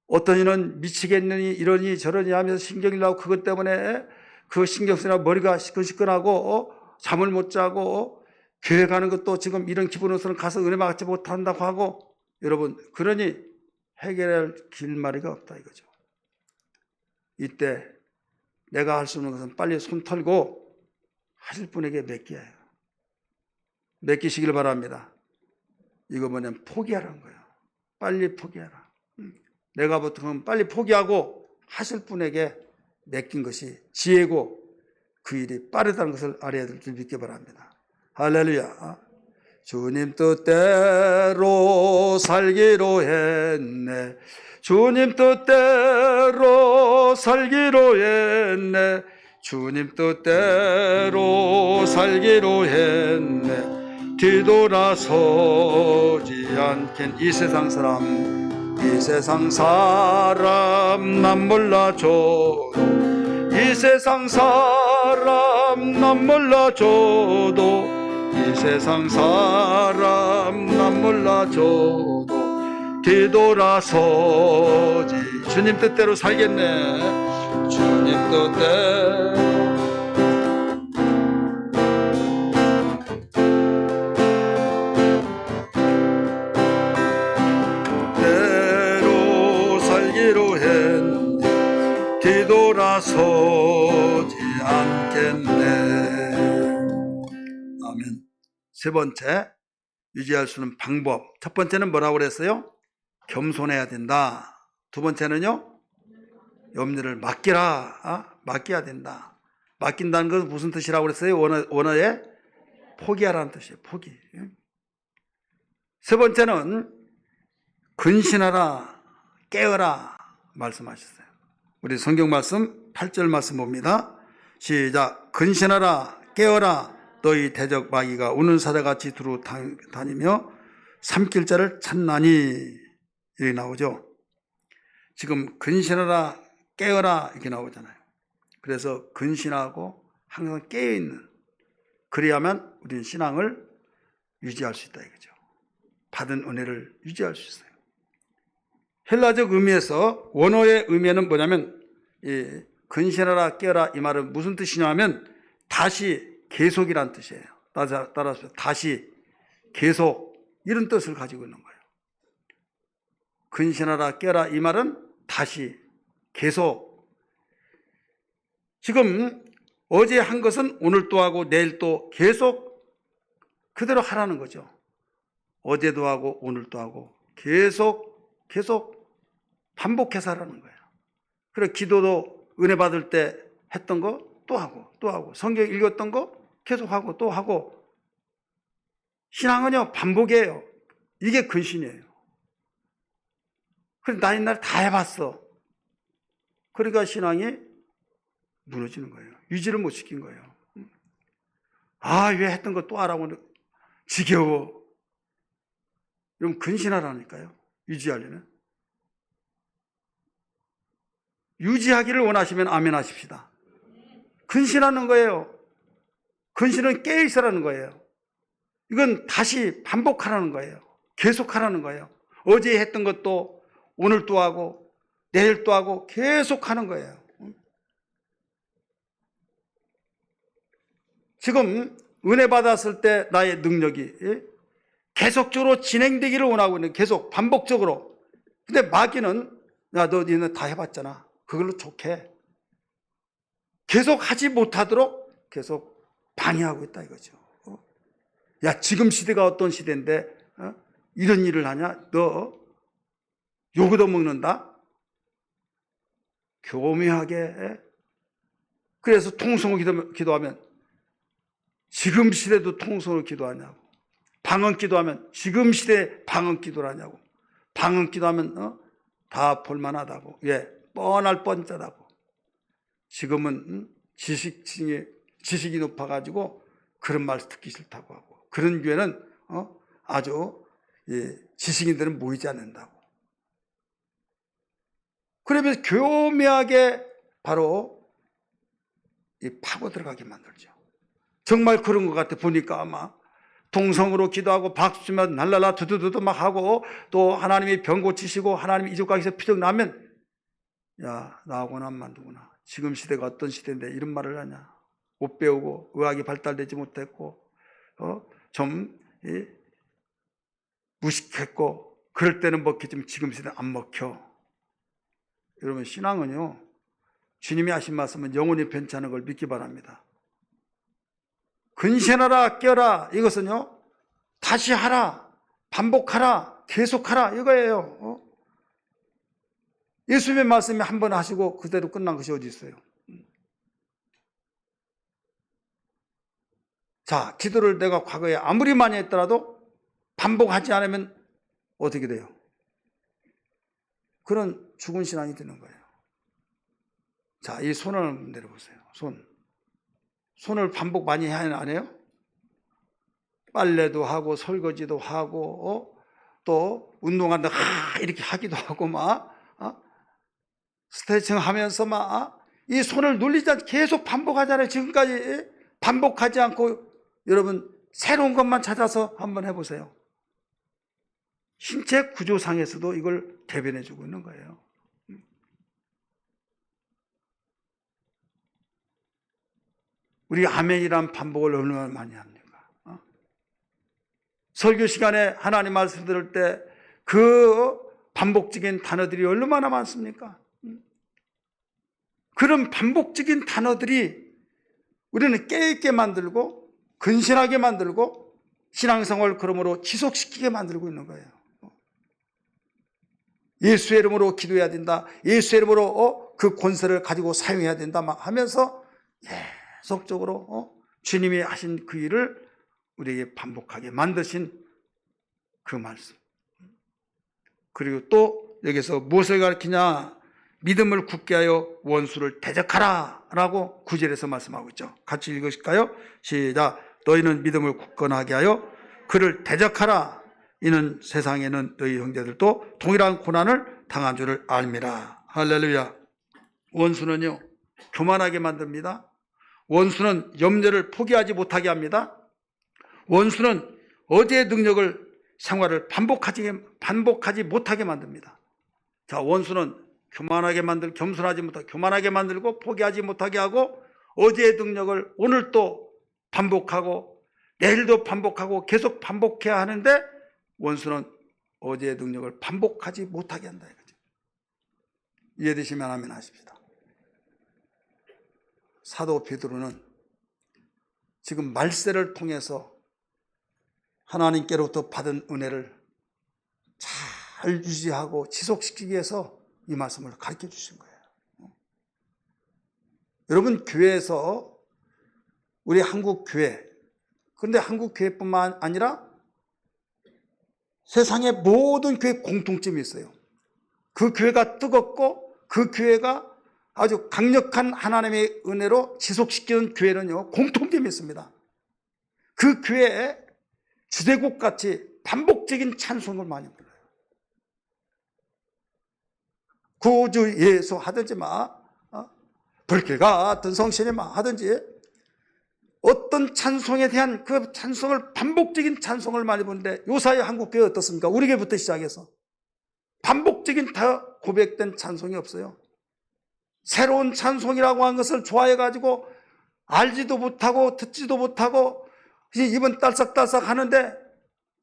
어떤 이는 미치겠느니 이러니 저러니 하면서 신경이 나고 그것 때문에 그 신경 쓰느라 머리가 시끈시끈하고 잠을 못 자고 교회 가는 것도 지금 이런 기분으로서는 가서 은혜 받지 못한다고 하고 여러분 그러니 해결할 길마리가 없다 이거죠. 이때 내가 할 수 있는 것은 빨리 손 털고 하실 분에게 맡겨야 해요. 맡기시길 바랍니다. 이거 뭐냐면 포기하라는 거예요. 빨리 포기하라. 내가 보통은 빨리 포기하고 하실 분에게 맡긴 것이 지혜고 그 일이 빠르다는 것을 알아야 될 줄 믿기 바랍니다. 할렐루야. 주님 뜻대로 살기로 했네. 주님 뜻대로 살기로 했네. 주님 뜻대로 살기로 했네. 뒤돌아서지 않겠. 이 세상 사람 남 몰라줘도 이 세상 사람 남 몰라줘도 이 세상 사람 남 몰라줘도 뒤돌아서지 주님 뜻대로 살겠네. 주님 뜻대로 세 번째, 유지할 수 있는 방법. 첫 번째는 뭐라고 그랬어요? 겸손해야 된다. 두 번째는요, 염려를 맡기라. 맡겨야 된다. 맡긴다는 것은 무슨 뜻이라고 그랬어요? 원어에 포기하라는 뜻이에요. 포기. 세 번째는 근신하라, 깨어라 말씀하셨어요. 우리 성경 말씀 8절 말씀 봅니다. 시작. 근신하라, 깨어라. 너희 대적 마귀가 우는 사자같이 두루 다니며 삼킬 자를 찾나니. 여기 나오죠. 지금 근신하라, 깨어라 이렇게 나오잖아요. 그래서 근신하고 항상 깨어있는, 그래야만 우리는 신앙을 유지할 수 있다 이거죠. 받은 은혜를 유지할 수 있어요. 헬라적 의미에서, 원어의 의미는 뭐냐면, 근신하라 깨어라 이 말은 무슨 뜻이냐면 다시, 계속이란 뜻이에요. 따라서 다시, 계속 이런 뜻을 가지고 있는 거예요. 근신하라 깨어라 이 말은 다시, 계속. 지금 어제 한 것은 오늘 또 하고 내일 또 계속 그대로 하라는 거죠. 어제도 하고 오늘도 하고 계속 반복해서 하라는 거예요. 그래, 기도도 은혜 받을 때 했던 거 또 하고 또 하고, 성경 읽었던 거 계속 하고 또 하고. 신앙은요, 반복이에요. 이게 근신이에요. 그래, 나 옛날에 다 해봤어. 그러니까 신앙이 무너지는 거예요. 유지를 못 시킨 거예요. 왜 했던 거 또 하라고, 지겨워. 그럼 근신하라니까요. 유지하려면. 유지하기를 원하시면 아멘 하십시다. 근신하는 거예요. 근신은 깨어있으라는 거예요. 이건 다시 반복하라는 거예요. 계속하라는 거예요. 어제 했던 것도 오늘 또 하고 내일 또 하고 계속하는 거예요. 지금 은혜 받았을 때 나의 능력이 계속적으로 진행되기를 원하고 있는, 계속 반복적으로. 근데 마귀는, 야, 너 니는 다 해봤잖아. 그걸로 족해. 계속 하지 못하도록 계속 방해하고 있다 이거죠. 야, 지금 시대가 어떤 시대인데 이런 일을 하냐? 너 요거도 먹는다? 교묘하게. 그래서 통성으로 기도하면 지금 시대도 통성으로 기도하냐고. 방언 기도하면 지금 시대에 방언 기도를 하냐고. 방언 기도하면 다 볼만하다고. 예, 뻔할 뻔짜다고. 지금은 지식이 높아가지고 그런 말 듣기 싫다고 하고, 그런 교회는 아주 지식인들은 모이지 않는다고. 그러면서 교묘하게 바로 파고 들어가게 만들죠. 정말 그런 것 같아. 보니까 아마 동성으로 기도하고 박수 치면 날라라 두두두두 막 하고, 또 하나님이 병 고치시고 하나님이 이족각에서 피적 나면, 야, 나하고는 안 만두구나. 지금 시대가 어떤 시대인데 이런 말을 하냐. 못 배우고 의학이 발달되지 못했고 좀 무식했고 그럴 때는 먹히지만 지금 시대는 안 먹혀. 여러분, 신앙은요, 주님이 하신 말씀은 영원히 변치 않은 걸 믿기 바랍니다. 근신하라 깨어라, 이것은요, 다시 하라, 반복하라, 계속하라 이거예요. 예수님의 말씀이 한 번 하시고 그대로 끝난 것이 어디 있어요? 자, 기도를 내가 과거에 아무리 많이 했더라도 반복하지 않으면 어떻게 돼요? 그런 죽은 신앙이 되는 거예요. 자, 이 손을 내려보세요. 손을 반복 많이 해야 안 해요? 빨래도 하고 설거지도 하고 또 운동한다 이렇게 하기도 하고 막 스트레칭 하면서 막 이 손을 눌리지 않고 계속 반복하잖아요. 지금까지 반복하지 않고 여러분 새로운 것만 찾아서 한번 해보세요. 신체 구조상에서도 이걸 대변해주고 있는 거예요. 우리 아멘이란 반복을 얼마나 많이 합니까? 설교 시간에 하나님 말씀 들을 때 그 반복적인 단어들이 얼마나 많습니까? 그런 반복적인 단어들이 우리는 깨있게 만들고 근신하게 만들고 신앙생활을 그러므로 지속시키게 만들고 있는 거예요. 예수의 이름으로 기도해야 된다. 예수의 이름으로 그 권세를 가지고 사용해야 된다 막 하면서 계속적으로 주님이 하신 그 일을 우리에게 반복하게 만드신 그 말씀. 그리고 또 여기서 무엇을 가르치냐? 믿음을 굳게 하여 원수를 대적하라 라고 9절에서 말씀하고 있죠. 같이 읽으실까요? 시작. 너희는 믿음을 굳건하게 하여 그를 대적하라. 이는 세상에는 너희 형제들도 동일한 고난을 당한 줄을 알미라. 할렐루야. 원수는요, 교만하게 만듭니다. 원수는 염려를 포기하지 못하게 합니다. 원수는 어제의 능력을 생활을 반복하지 못하게 만듭니다. 자, 원수는 교만하게 겸손하지 못하게 교만하게 만들고 포기하지 못하게 하고 어제의 능력을 오늘 또 반복하고 내일도 반복하고 계속 반복해야 하는데 원수는 어제의 능력을 반복하지 못하게 한다 이거죠. 이해되시면 아멘 하십시다. 사도 베드로는 지금 말세를 통해서 하나님께로부터 받은 은혜를 잘 유지하고 지속시키기 위해서 이 말씀을 가르쳐 주신 거예요. 여러분, 교회에서 우리 한국 교회, 그런데 한국 교회뿐만 아니라 세상의 모든 교회 공통점이 있어요. 그 교회가 뜨겁고 그 교회가 아주 강력한 하나님의 은혜로 지속시키는 교회는요, 공통점이 있습니다. 그 교회에 주대국같이 반복적인 찬송을 많이 불러요. 구주 예수 하든지 불길 같은 성신이 하든지 어떤 찬송에 대한 그 찬송을 반복적인 찬송을 많이 부르는데 요사이 한국교회 어떻습니까? 우리 교회부터 시작해서 반복적인 다 고백된 찬송이 없어요. 새로운 찬송이라고 한 것을 좋아해가지고 알지도 못하고 듣지도 못하고 입은 딸싹딸싹 하는데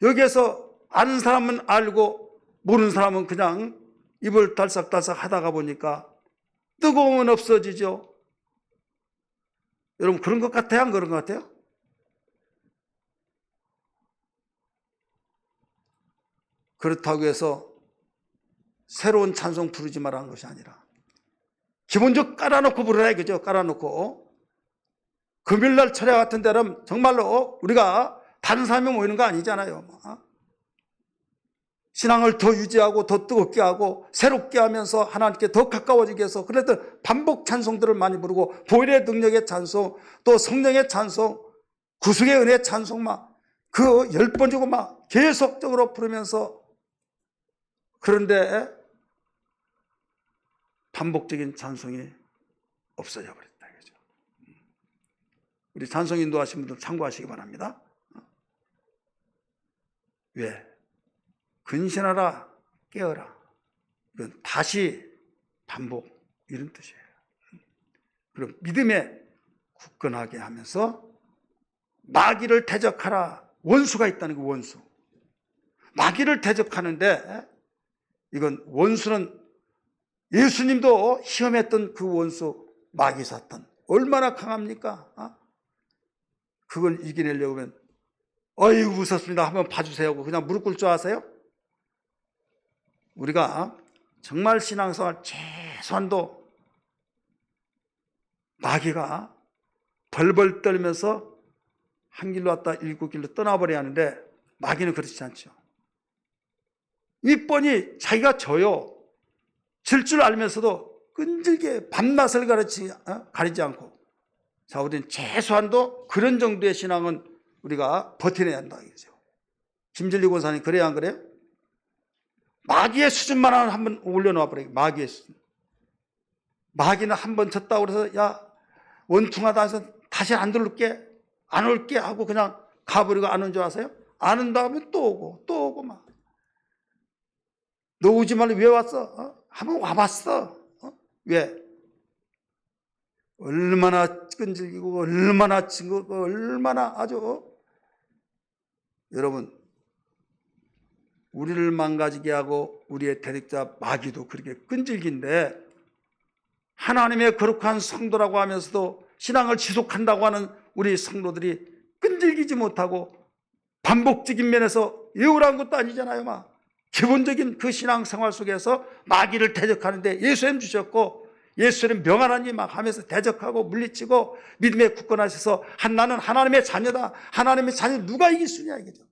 여기에서 아는 사람은 알고 모르는 사람은 그냥 입을 딸싹딸싹 하다가 보니까 뜨거움은 없어지죠. 여러분, 그런 것 같아요? 안 그런 것 같아요? 그렇다고 해서 새로운 찬송 부르지 말라는 것이 아니라 기본적으로 깔아놓고 부르라 이거죠. 깔아놓고 금요일날 철야 같은 데는 정말로 우리가 다른 사람이 모이는 거 아니잖아요. 신앙을 더 유지하고 더 뜨겁게 하고 새롭게 하면서 하나님께 더 가까워지게 해서 그래도 반복 찬송들을 많이 부르고 보혈의 능력의 찬송, 또 성령의 찬송, 구속의 은혜의 찬송 그 10번 주고 계속적으로 부르면서, 그런데 반복적인 찬송이 없어져 버렸다 이거죠. 우리 찬송 인도하신 분들 참고하시기 바랍니다. 왜? 근신하라, 깨어라. 이건 다시 반복, 이런 뜻이에요. 그럼 믿음에 굳건하게 하면서 마귀를 대적하라. 원수가 있다는 거, 원수. 마귀를 대적하는데 이건 원수는 예수님도 시험했던 그 원수 마귀 사탄 얼마나 강합니까? 그걸 이겨내려고 하면 어이구 무섭습니다 한번 봐주세요 하고 그냥 무릎 꿇을 줄 아세요? 우리가 정말 신앙생활 최소한도 마귀가 벌벌 떨면서 한 길로 왔다 일곱 길로 떠나버려야 하는데 마귀는 그렇지 않죠. 이 뻔히 자기가 져요. 질 줄 알면서도 끈질게 밤낮을 가리지 않고, 자, 우리는 최소한도 그런 정도의 신앙은 우리가 버텨내야 한다 이거죠. 김진리 권사님 그래야 안 그래요? 마귀의 수준만 한번 올려놓아 버려요. 마귀의 수준. 마귀는 한번 졌다고 그래서 야 원퉁하다 해서 다시 안 들을게 안 올게 하고 그냥 가버리고 안 온 줄 아세요? 안 온 다음에 또 오고 막. 너 오지 말고 왜 왔어? 한번 와봤어. 왜? 얼마나 끈질기고 얼마나 징그고 얼마나 아주 여러분, 우리를 망가지게 하고 우리의 대적자 마귀도 그렇게 끈질긴데 하나님의 거룩한 성도라고 하면서도 신앙을 지속한다고 하는 우리 성도들이 끈질기지 못하고 반복적인 면에서 예우라는 것도 아니잖아요. 막 기본적인 그 신앙생활 속에서 마귀를 대적하는데 예수님 주셨고, 예수님 명하나니 막 하면서 대적하고 물리치고 믿음에 굳건하셔서 나는 하나님의 자녀다. 하나님의 자녀 누가 이길 수 있냐 이거죠.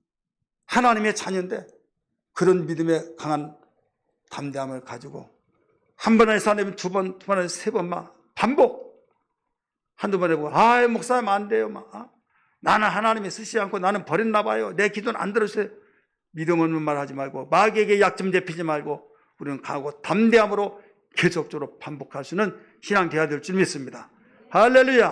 하나님의 자녀인데 그런 믿음에 강한 담대함을 가지고 한 번 해서 안 되면 두 번, 두 번 해서 세 번 막 반복. 한두 번 해보고 목사님 안 돼요. 막 나는 하나님이 쓰시지 않고 나는 버렸나 봐요. 내 기도는 안 들으세요. 믿음 없는 말 하지 말고 마귀에게 약점 잡히지 말고 우리는 강하고 담대함으로 계속적으로 반복할 수 있는 신앙 대화 될 줄 믿습니다. 할렐루야.